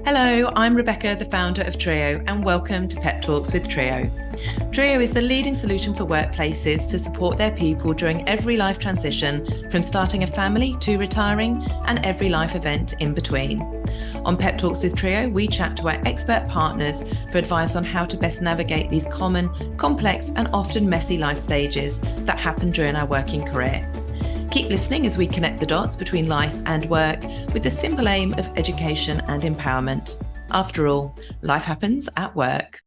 Hello, I'm Rebecca, the founder of triiyo, and welcome to Pep Talks with triiyo. triiyo is the leading solution for workplaces to support their people during every life transition, from starting a family to retiring and every life event in between. On Pep Talks with triiyo, we chat to our expert partners for advice on how to best navigate these common, complex, and often messy life stages that happen during our working career. Keep listening as we connect the dots between life and work with the simple aim of education and empowerment. After all, life happens at work.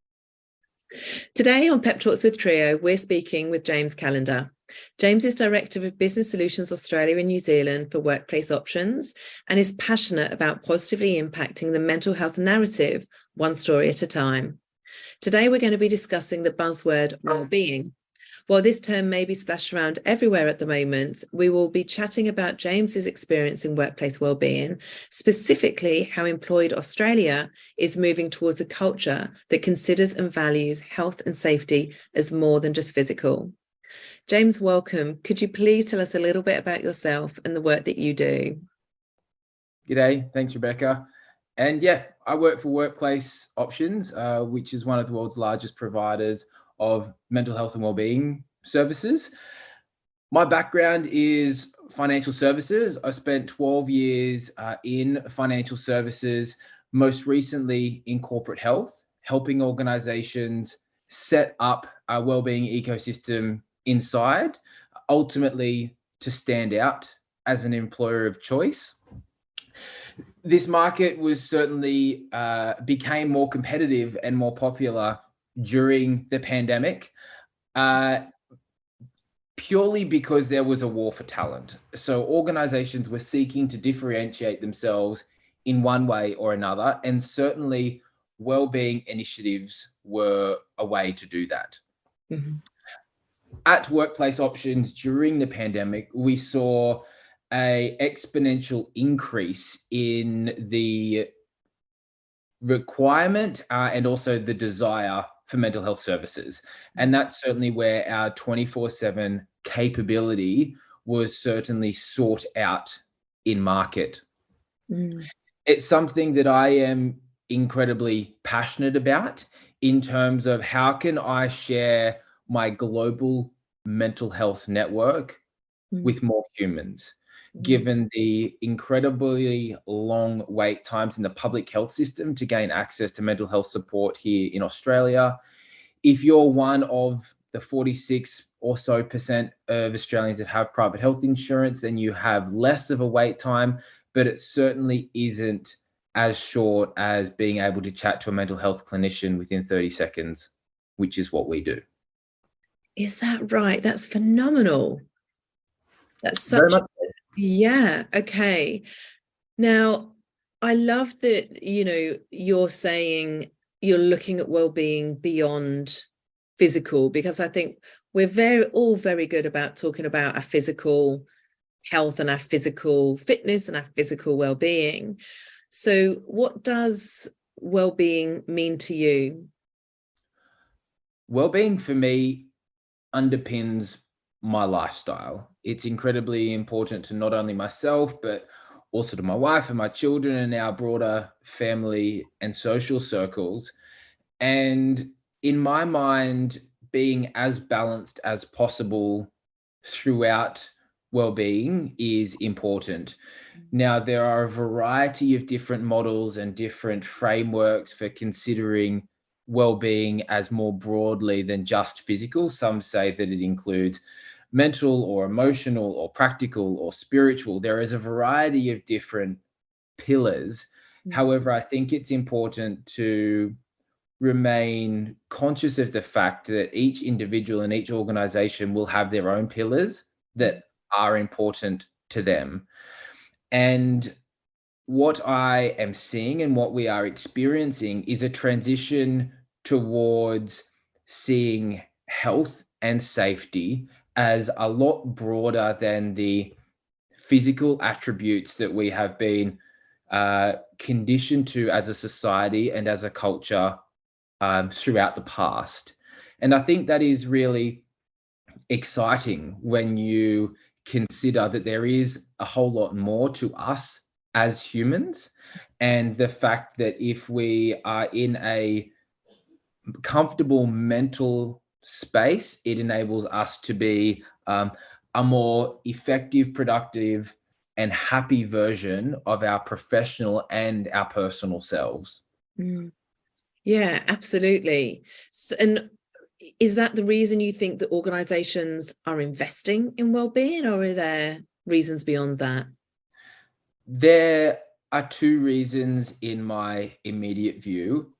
Today on Pep Talks with triiyo, we're speaking with James Callender. James is Director of Business Solutions Australia and New Zealand for Workplace Options and is passionate about positively impacting the mental health narrative one story at a time. Today, we're going to be discussing the buzzword wellbeing. While this term may be splashed around everywhere at the moment, we will be chatting about James's experience in workplace wellbeing, specifically how Employed Australia is moving towards a culture that considers and values health and safety as more than just physical. James, welcome. Could you please tell us a little bit about yourself and the work that you do? G'day, thanks Rebecca. And yeah, I work for Workplace Options, which is one of the world's largest providers of mental health and wellbeing services. My background is financial services. I spent 12 years in financial services, most recently in corporate health, helping organizations set up a wellbeing ecosystem inside, ultimately to stand out as an employer of choice. This market was certainly became more competitive and more popular during the pandemic, purely because there was a war for talent. So organizations were seeking to differentiate themselves in one way or another, and certainly wellbeing initiatives were a way to do that. Mm-hmm. At Workplace Options during the pandemic, we saw an exponential increase in the requirement and also the desire for mental health services. And that's certainly where our 24/7 capability was certainly sought out in market. It's something that I am incredibly passionate about in terms of how can I share my global mental health network with more humans, given the incredibly long wait times in the public health system to gain access to mental health support here in Australia. If you're one of the 46% or so of Australians that have private health insurance, then you have less of a wait time, but it certainly isn't as short as being able to chat to a mental health clinician within 30 seconds, which is what we do. Is that right? That's phenomenal. That's such yeah. Okay. Now, I love that, you're saying you're looking at well-being beyond physical, because I think we're all very good about talking about our physical health and our physical fitness and our physical well-being. So what does well-being mean to you? Well-being for me underpins my lifestyle. It's incredibly important to not only myself, but also to my wife and my children and our broader family and social circles. And in my mind, being as balanced as possible throughout well-being is important. Now, there are a variety of different models and different frameworks for considering well-being as more broadly than just physical. Some say that it includes mental or emotional or practical or spiritual. There is a variety of different pillars. However, I think it's important to remain conscious of the fact that each individual and each organization will have their own pillars that are important to them. And what I am seeing and what we are experiencing is a transition towards seeing health and safety as a lot broader than the physical attributes that we have been conditioned to as a society and as a culture throughout the past. And I think that is really exciting when you consider that there is a whole lot more to us as humans, and the fact that if we are in a comfortable mental space, it enables us to be a more effective, productive, and happy version of our professional and our personal selves. Yeah, absolutely. And is that the reason you think that organizations are investing in wellbeing, or are there reasons beyond that? There are two reasons in my immediate view.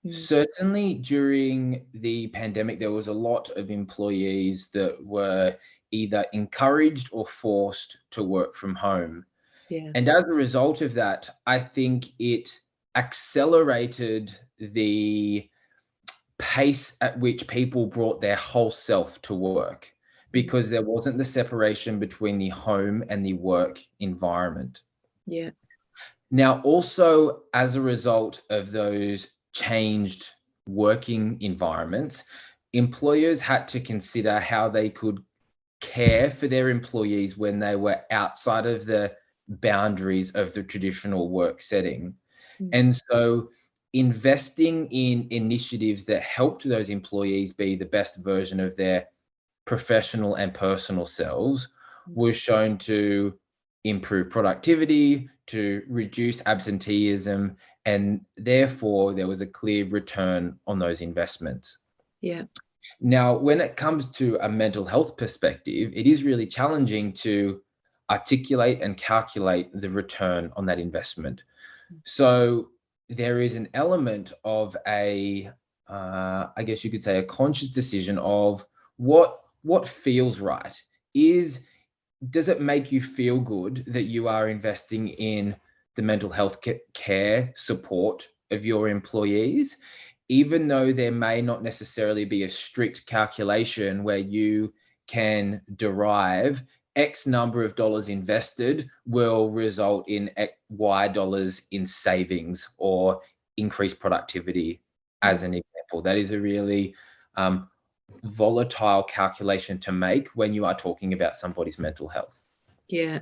Certainly during the pandemic, there was a lot of employees that were either encouraged or forced to work from home. Yeah. And as a result of that, I think it accelerated the pace at which people brought their whole self to work, because there wasn't the separation between the home and the work environment. Yeah. Now, also as a result of those changed working environments, employers had to consider how they could care for their employees when they were outside of the boundaries of the traditional work setting. And so investing in initiatives that helped those employees be the best version of their professional and personal selves was shown to improve productivity, to reduce absenteeism, and therefore there was a clear return on those investments. Yeah. Now, when it comes to a mental health perspective, it is really challenging to articulate and calculate the return on that investment. So there is an element of I guess you could say, a conscious decision of what feels right. Does it make you feel good that you are investing in the mental health care support of your employees, even though there may not necessarily be a strict calculation where you can derive X number of dollars invested will result in Y dollars in savings or increased productivity, as an example. That is a really volatile calculation to make when you are talking about somebody's mental health. Yeah.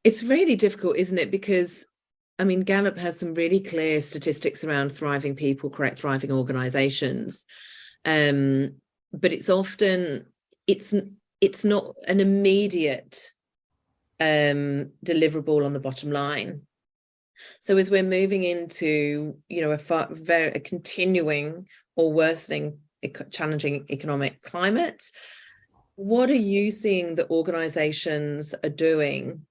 It's really difficult, isn't it? Because, I mean, Gallup has some really clear statistics around thriving people, correct, thriving organizations. But it's often, it's not an immediate deliverable on the bottom line. So as we're moving into, a continuing or worsening challenging economic climate, what are you seeing that organizations are doing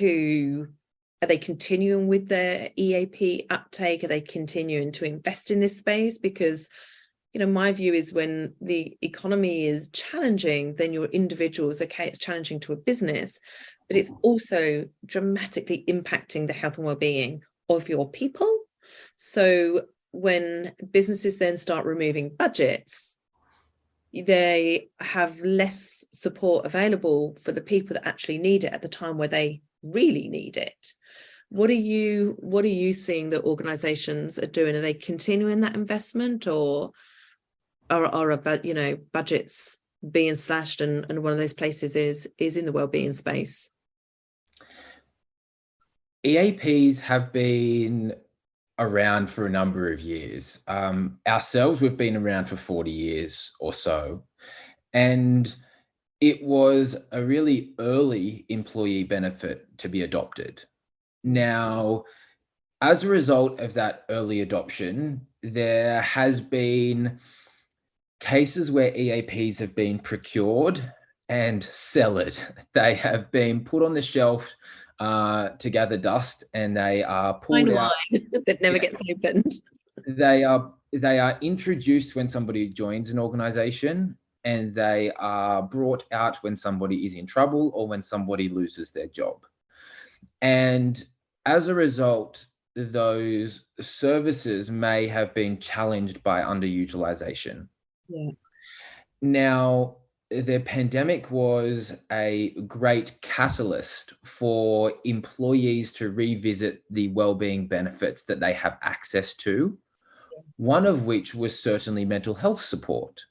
are they continuing with their EAP uptake? Are they continuing to invest in this space? Because, my view is when the economy is challenging, then your individuals, okay, it's challenging to a business, but it's also dramatically impacting the health and well-being of your people. So when businesses then start removing budgets, they have less support available for the people that actually need it at the time where they really need it. What are you seeing that organizations are doing? Are they continuing that investment, or are budgets being slashed, and one of those places is in the wellbeing space? EAPs have been around for a number of years. Ourselves, we've been around for 40 years or so. And it was a really early employee benefit to be adopted. Now, as a result of that early adoption, there has been cases where EAPs have been procured and cellared. They have been put on the shelf to gather dust, and they are pulled out. That never gets opened. They are introduced when somebody joins an organization, and they are brought out when somebody is in trouble or when somebody loses their job. And as a result, those services may have been challenged by underutilization. Yeah. Now, the pandemic was a great catalyst for employees to revisit the wellbeing benefits that they have access to, one of which was certainly mental health support.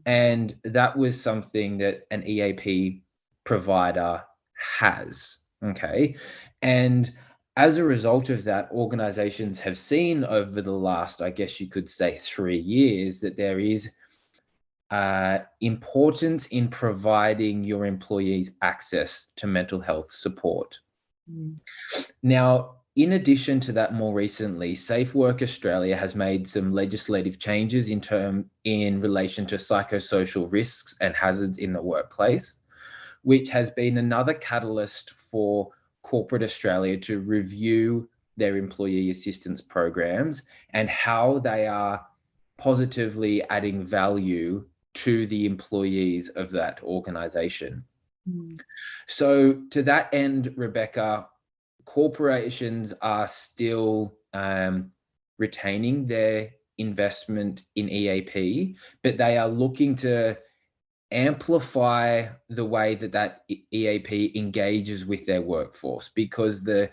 And that was something that an EAP provider has. Okay. And as a result of that, organizations have seen over the last, I guess you could say, 3 years, that there is importance in providing your employees access to mental health support. Now, in addition to that, more recently, Safe Work Australia has made some legislative changes in relation to psychosocial risks and hazards in the workplace, which has been another catalyst for corporate Australia to review their employee assistance programs and how they are positively adding value to the employees of that organization. So to that end, Rebecca, corporations are still retaining their investment in EAP, but they are looking to amplify the way that EAP engages with their workforce, because the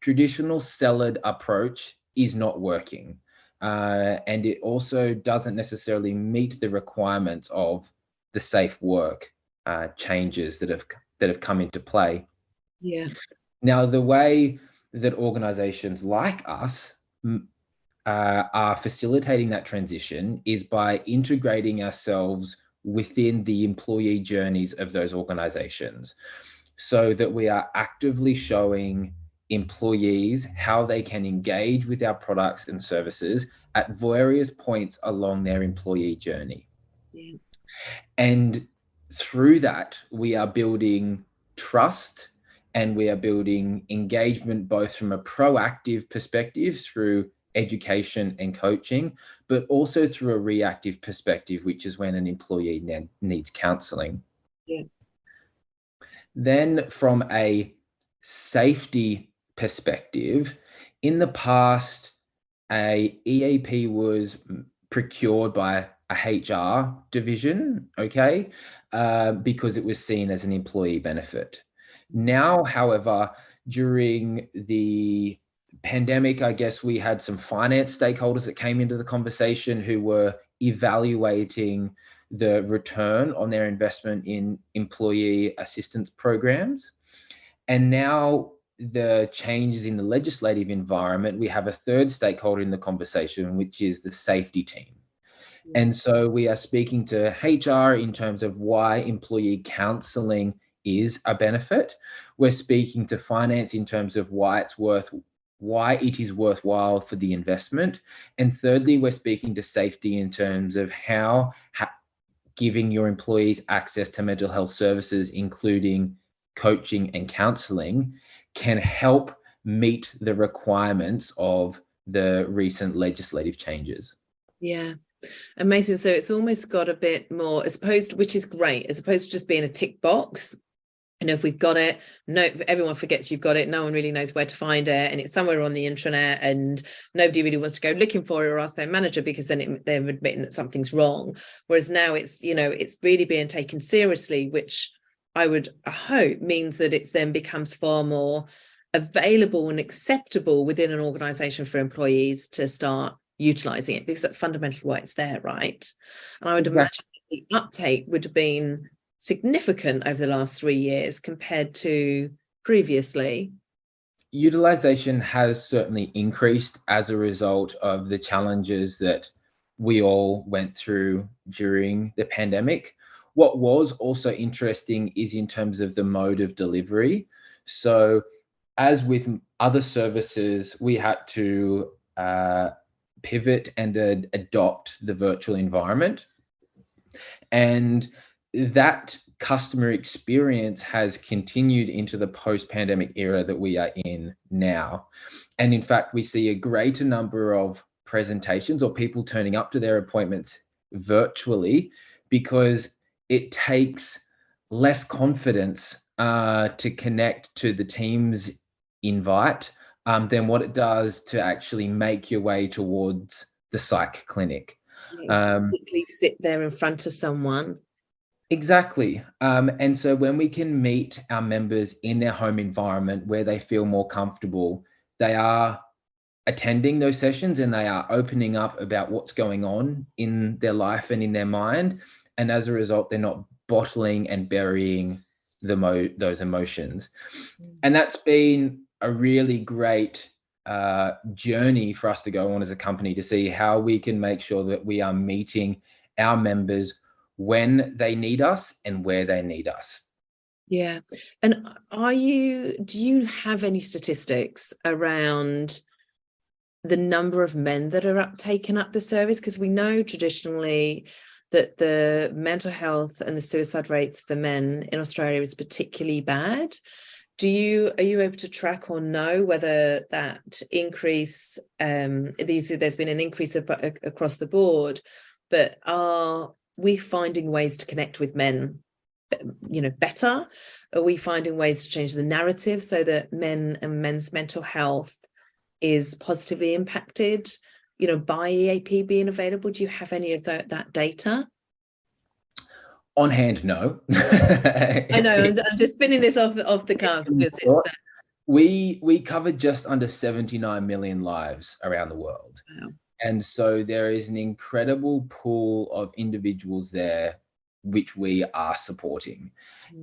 traditional cellared approach is not working. And it also doesn't necessarily meet the requirements of the safe work changes that have come into play. Yeah. Now, the way that organizations like us are facilitating that transition is by integrating ourselves within the employee journeys of those organizations, so that we are actively showing employees how they can engage with our products and services at various points along their employee journey. Yeah. And through that, we are building trust and we are building engagement, both from a proactive perspective through education and coaching, but also through a reactive perspective, which is when an employee needs counselling. Yeah. Then from a safety perspective, in the past, a EAP was procured by a HR division, okay, because it was seen as an employee benefit. Now, however, during the pandemic, I guess we had some finance stakeholders that came into the conversation who were evaluating the return on their investment in employee assistance programs. And now the changes in the legislative environment, we have a third stakeholder in the conversation, which is the safety team. And so we are speaking to HR in terms of why employee counselling is a benefit. We're speaking to finance in terms of why it is worthwhile for the investment. And thirdly, we're speaking to safety in terms of how giving your employees access to mental health services, including coaching and counselling, can help meet the requirements of the recent legislative changes. Yeah. Amazing. So it's almost got a bit more, as opposed, which is great, as opposed to just being a tick box. And if we've got it, no, everyone forgets you've got it. No one really knows where to find it. And it's somewhere on the intranet and nobody really wants to go looking for it or ask their manager, because then they're admitting that something's wrong. Whereas now it's, it's really being taken seriously, which I would hope means that it then becomes far more available and acceptable within an organization for employees to start utilizing it, because that's fundamentally why it's there, right? And I would imagine the uptake would have been significant over the last 3 years compared to previously. Utilization has certainly increased as a result of the challenges that we all went through during the pandemic. What was also interesting is in terms of the mode of delivery. So as with other services, we had to pivot and adopt the virtual environment. And that customer experience has continued into the post-pandemic era that we are in now. And in fact, we see a greater number of presentations or people turning up to their appointments virtually, because it takes less confidence to connect to the Teams invite than what it does to actually make your way towards the psych clinic. Quickly sit there in front of someone. Exactly. And so when we can meet our members in their home environment where they feel more comfortable, they are attending those sessions and they are opening up about what's going on in their life and in their mind. And as a result, they're not bottling and burying those emotions. And that's been a really great journey for us to go on as a company to see how we can make sure that we are meeting our members when they need us and where they need us. Yeah. And do you have any statistics around the number of men that are taking up the service? Because we know traditionally that the mental health and the suicide rates for men in Australia is particularly bad. Are you able to track or know whether that increase, there's been an increase across the board, but are we finding ways to connect with men, better? Are we finding ways to change the narrative so that men and men's mental health is positively impacted, by EAP being available? Do you have any of that data? On hand, no. I know, I'm just spinning this off the cuff because it's we cover just under 79 million lives around the world. wow. And so there is an incredible pool of individuals there which we are supporting.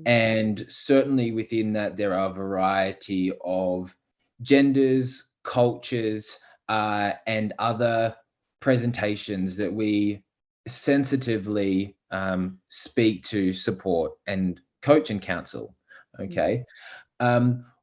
And certainly within that, there are a variety of genders, cultures, and other presentations that we sensitively speak to, support, and coach and counsel. Okay.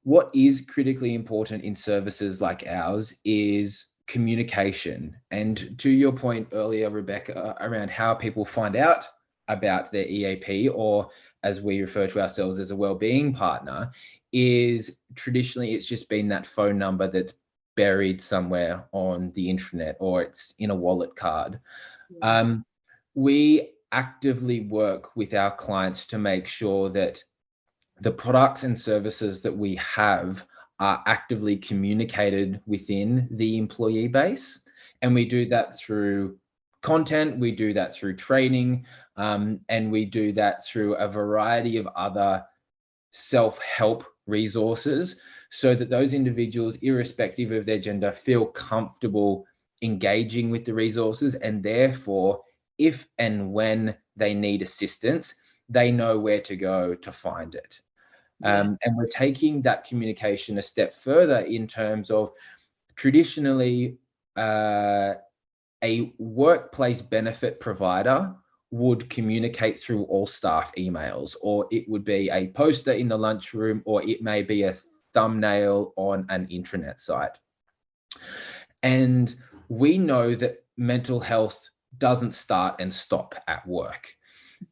What is critically important in services like ours is communication. And to your point earlier, Rebecca, around how people find out about their EAP, or as we refer to ourselves as a wellbeing partner, is traditionally it's just been that phone number that's buried somewhere on the intranet, or it's in a wallet card. We actively work with our clients to make sure that the products and services that we have are actively communicated within the employee base. And we do that through content, we do that through training, and we do that through a variety of other self-help resources, so that those individuals, irrespective of their gender, feel comfortable engaging with the resources, and therefore, if and when they need assistance, they know where to go to find it. And we're taking that communication a step further in terms of traditionally a workplace benefit provider would communicate through all staff emails, or it would be a poster in the lunchroom, or it may be a thumbnail on an intranet site. And we know that mental health doesn't start and stop at work.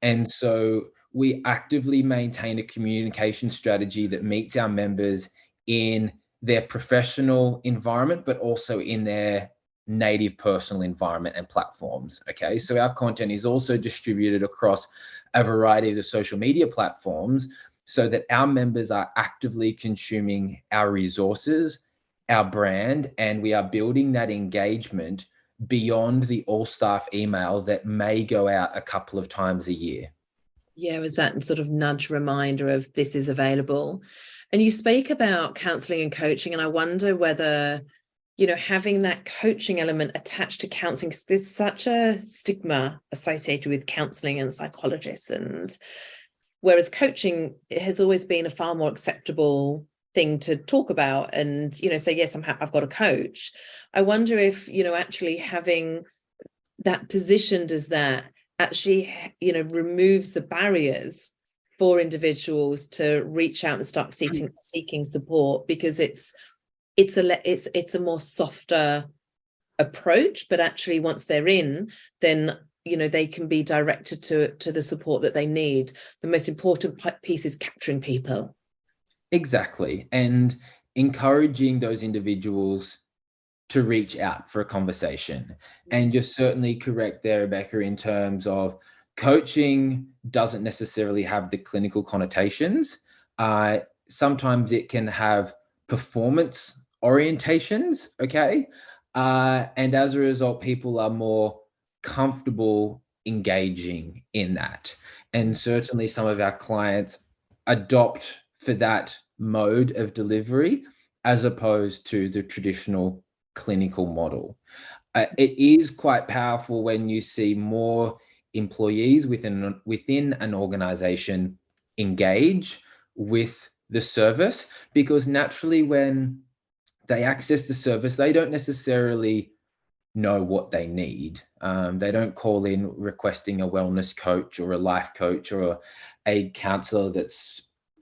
And so we actively maintain a communication strategy that meets our members in their professional environment, but also in their native personal environment and platforms. Okay, so our content is also distributed across a variety of the social media platforms, so that our members are actively consuming our resources, our brand, and we are building that engagement beyond the all staff email that may go out a couple of times a year. Yeah, was that sort of nudge reminder of this is available. And you speak about counselling and coaching, and I wonder whether, having that coaching element attached to counselling, because there's such a stigma associated with counselling and psychologists, and whereas coaching has always been a far more acceptable thing to talk about and, say, yes, I've got a coach. I wonder if, actually having that positioned as that actually, removes the barriers for individuals to reach out and start seeking support, because it's a more softer approach, but actually once they're in, then they can be directed to the support that they need. The most important piece is capturing people. Exactly, and encouraging those individuals to reach out for a conversation. And you're certainly correct there, Rebecca, in terms of coaching doesn't necessarily have the clinical connotations. Sometimes it can have performance orientations, okay? And as a result, people are more comfortable engaging in that. And certainly some of our clients adopt for that mode of delivery as opposed to the traditional clinical model. It is quite powerful when you see more employees within an organization engage with the service, because naturally when they access the service, they don't necessarily know what they need. They don't call in requesting a wellness coach or a life coach or a counselor that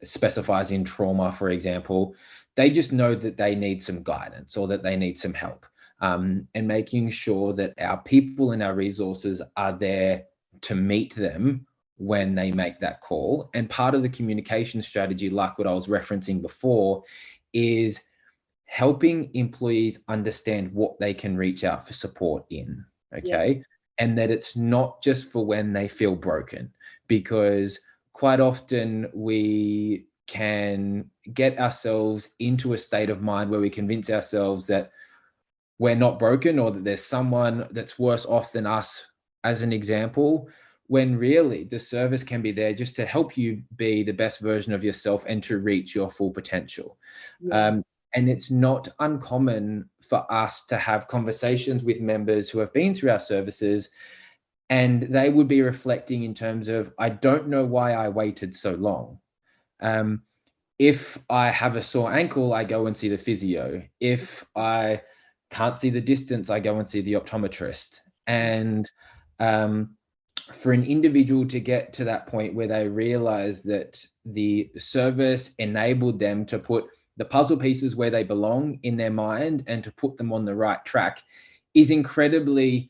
specifies in trauma, for example. They just know that they need some guidance or that they need some help. And making sure that our people and our resources are there to meet them when they make that call. And part of the communication strategy, like what I was referencing before, is helping employees understand what they can reach out for support in, okay? Yeah. And that it's not just for when they feel broken, because quite often we can get ourselves into a state of mind where we convince ourselves that we're not broken or that there's someone that's worse off than us, as an example, when really the service can be there just to help you be the best version of yourself and to reach your full potential. Yeah. And it's not uncommon for us to have conversations with members who have been through our services, and they would be reflecting in terms of, I don't know why I waited so long. If I have a sore ankle, I go and see the physio. If I can't see the distance, I go and see the optometrist. And for an individual to get to that point where they realize that the service enabled them to put the puzzle pieces where they belong in their mind and to put them on the right track is incredibly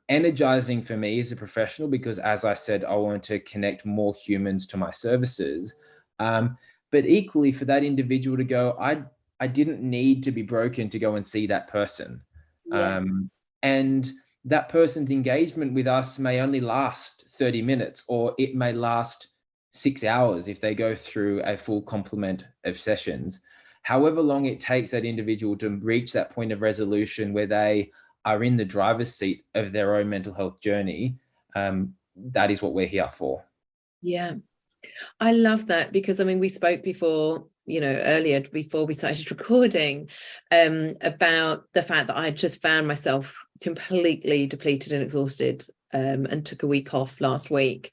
energizing for me as a professional, because as I said, I want to connect more humans to my services. But equally for that individual to go, I didn't need to be broken to go and see that person. Yeah. And that person's engagement with us may only last 30 minutes, or it may last 6 hours if they go through a full complement of sessions. However long it takes that individual to reach that point of resolution where they are in the driver's seat of their own mental health journey, that is what we're here for. Yeah, I love that, because I mean, we spoke before, earlier before we started recording, about the fact that I just found myself completely depleted and exhausted, and took a week off last week.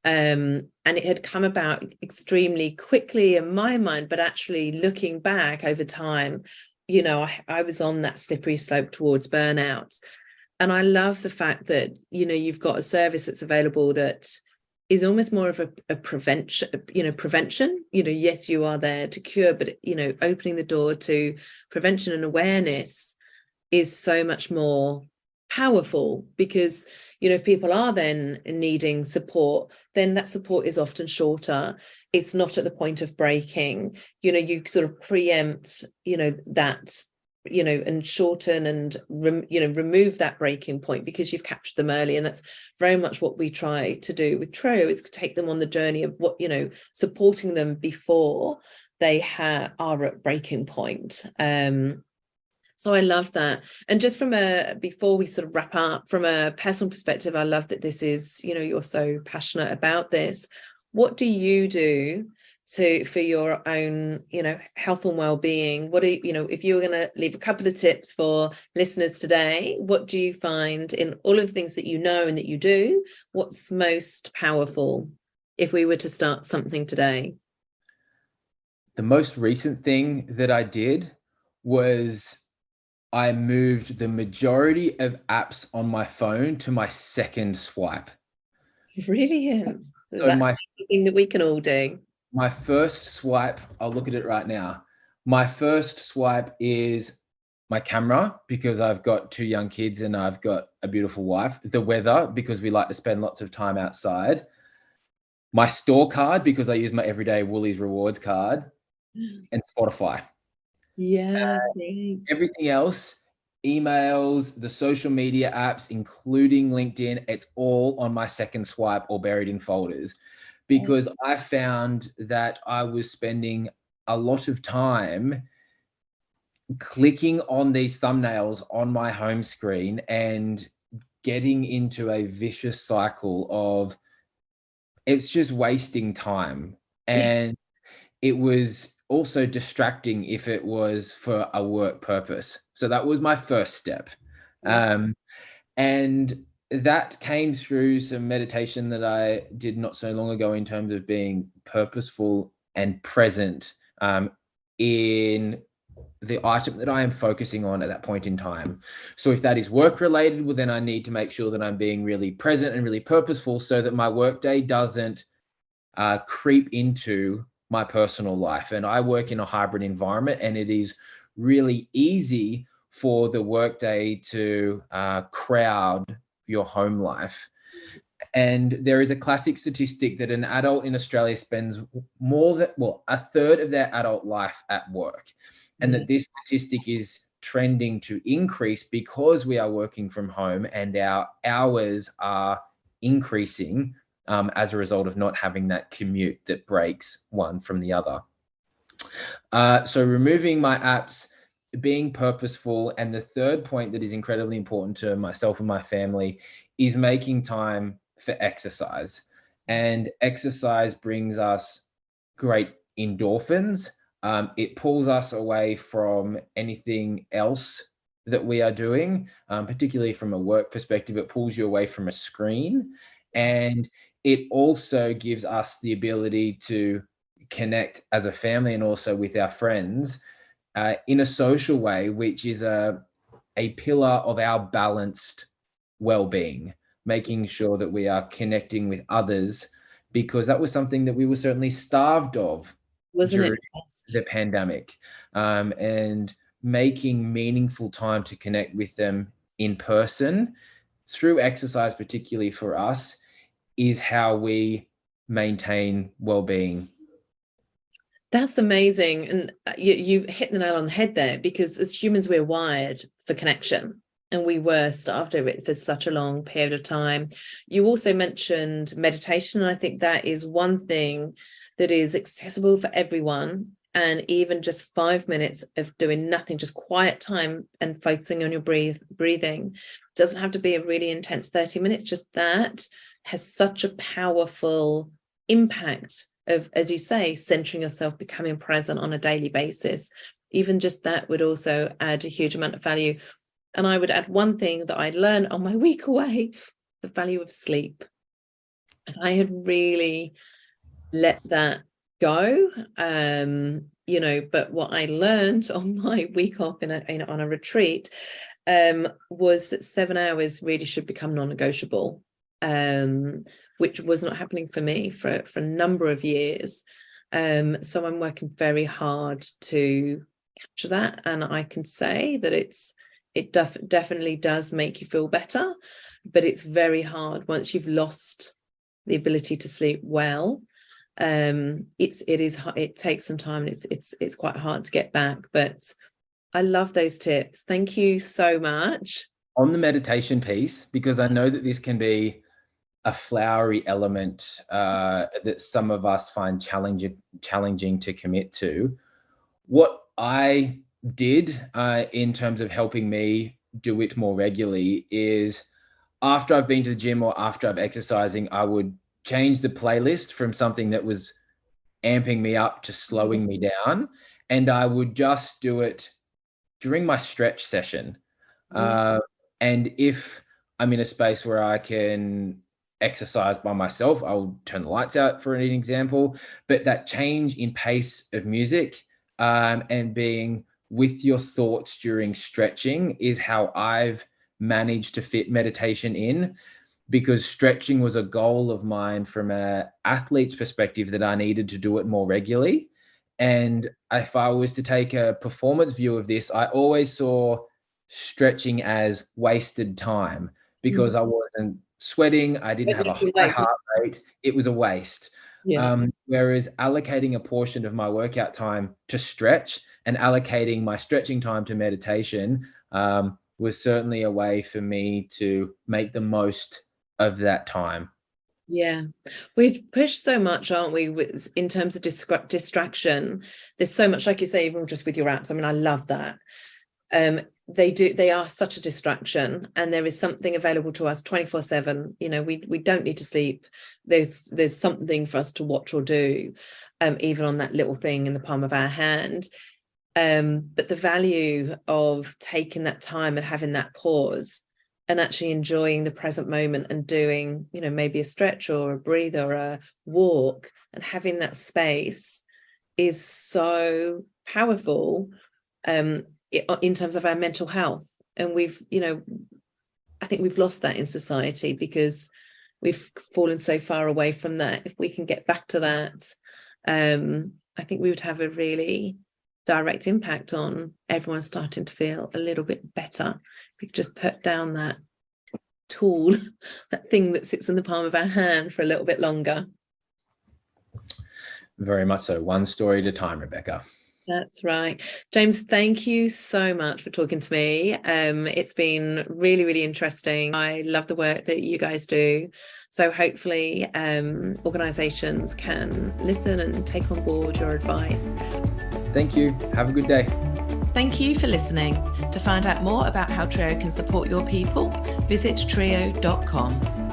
And it had come about extremely quickly in my mind, but actually looking back over time, I was on that slippery slope towards burnout. And I love the fact that, you've got a service that's available that is almost more of a prevention. Yes, you are there to cure, but, opening the door to prevention and awareness is so much more powerful, because if people are then needing support, then that support is often shorter. It's not at the point of breaking. You sort of preempt that, and shorten and remove that breaking point, because you've captured them early. And that's very much what we try to do with triiyo, is to take them on the journey of what, supporting them before they are at breaking point. So I love that. And just before we sort of wrap up, from a personal perspective, I love that this is, you're so passionate about this. What do you do for your own, health and well-being? What if you were going to leave a couple of tips for listeners today, what do you find in all of the things that you know and that you do, what's most powerful if we were to start something today? The most recent thing that I did was I moved the majority of apps on my phone to my second swipe. Brilliant. So that's the thing that we can all do. My first swipe, I'll look at it right now. My first swipe is my camera, because I've got 2 young kids and I've got a beautiful wife. The weather, because we like to spend lots of time outside. My store card, because I use my everyday Woolies rewards card. And Spotify. Yeah. Everything else, emails, the social media apps, including LinkedIn, it's all on my second swipe or buried in folders, because I found that I was spending a lot of time clicking on these thumbnails on my home screen and getting into a vicious cycle of, it's just wasting time. And it was also distracting if it was for a work purpose. So that was my first step. And that came through some meditation that I did not so long ago, in terms of being purposeful and present in the item that I am focusing on at that point in time. So if that is work related, well, then I need to make sure that I'm being really present and really purposeful so that my workday doesn't creep into my personal life. And I work in a hybrid environment, and it is really easy for the workday to crowd your home life. And there is a classic statistic that an adult in Australia spends a third of their adult life at work. And that this statistic is trending to increase because we are working from home and our hours are increasing as a result of not having that commute that breaks one from the other. So removing my apps, being purposeful, and the third point that is incredibly important to myself and my family is making time for exercise. And exercise brings us great endorphins. It pulls us away from anything else that we are doing, particularly from a work perspective. It pulls you away from a screen, and it also gives us the ability to connect as a family and also with our friends in a social way, which is a pillar of our balanced well-being, making sure that we are connecting with others, because that was something that we were certainly starved of during the pandemic, and making meaningful time to connect with them in person through exercise, particularly for us, is how we maintain well-being. That's amazing. And you hit the nail on the head there, because as humans, we're wired for connection, and we were starved of it for such a long period of time. You also mentioned meditation, and I think that is one thing that is accessible for everyone. And even just 5 minutes of doing nothing, just quiet time and focusing on your breathing, doesn't have to be a really intense 30 minutes. Just that has such a powerful impact of, as you say, centering yourself, becoming present on a daily basis. Even just that would also add a huge amount of value. And I would add one thing that I learned on my week away: the value of sleep. And I had really let that go, but what I learned on my week off on a retreat was that 7 hours really should become non-negotiable, which was not happening for me for a number of years. So I'm working very hard to capture that, and I can say that it definitely does make you feel better, but it's very hard once you've lost the ability to sleep well. It takes some time, and it's quite hard to get back. But I love those tips. Thank you so much. On the meditation piece, because I know that this can be a flowery element that some of us find challenging to commit to. What I did in terms of helping me do it more regularly is, after I've been to the gym or after I'm exercising, I would change the playlist from something that was amping me up to slowing me down, and I would just do it during my stretch session. And if I'm in a space where I can exercise by myself, I'll turn the lights out, for an example. But that change in pace of music and being with your thoughts during stretching is how I've managed to fit meditation in, because stretching was a goal of mine from an athlete's perspective, that I needed to do it more regularly. And if I was to take a performance view of this, I always saw stretching as wasted time, because I wasn't sweating, I didn't have a high heart rate, it was a waste. Whereas allocating a portion of my workout time to stretch and allocating my stretching time to meditation was certainly a way for me to make the most of that time. Yeah, we push so much, aren't we, in terms of distraction. There's so much, like you say, even just with your apps. I mean, I love that. They are such a distraction, and there is something available to us 24/7. We don't need to sleep. There's something for us to watch or do, even on that little thing in the palm of our hand. But the value of taking that time and having that pause and actually enjoying the present moment and doing, maybe a stretch or a breathe or a walk, and having that space is so powerful in terms of our mental health. And we've, I think we've lost that in society because we've fallen so far away from that. If we can get back to that, I think we would have a really direct impact on everyone starting to feel a little bit better. If we could just put down that tool, that thing that sits in the palm of our hand for a little bit longer. Very much so. One story at a time, Rebecca. That's right. James, thank you so much for talking to me. It's been really, really interesting. I love the work that you guys do. So hopefully organisations can listen and take on board your advice. Thank you. Have a good day. Thank you for listening. To find out more about how triiyo can support your people, visit triiyo.com.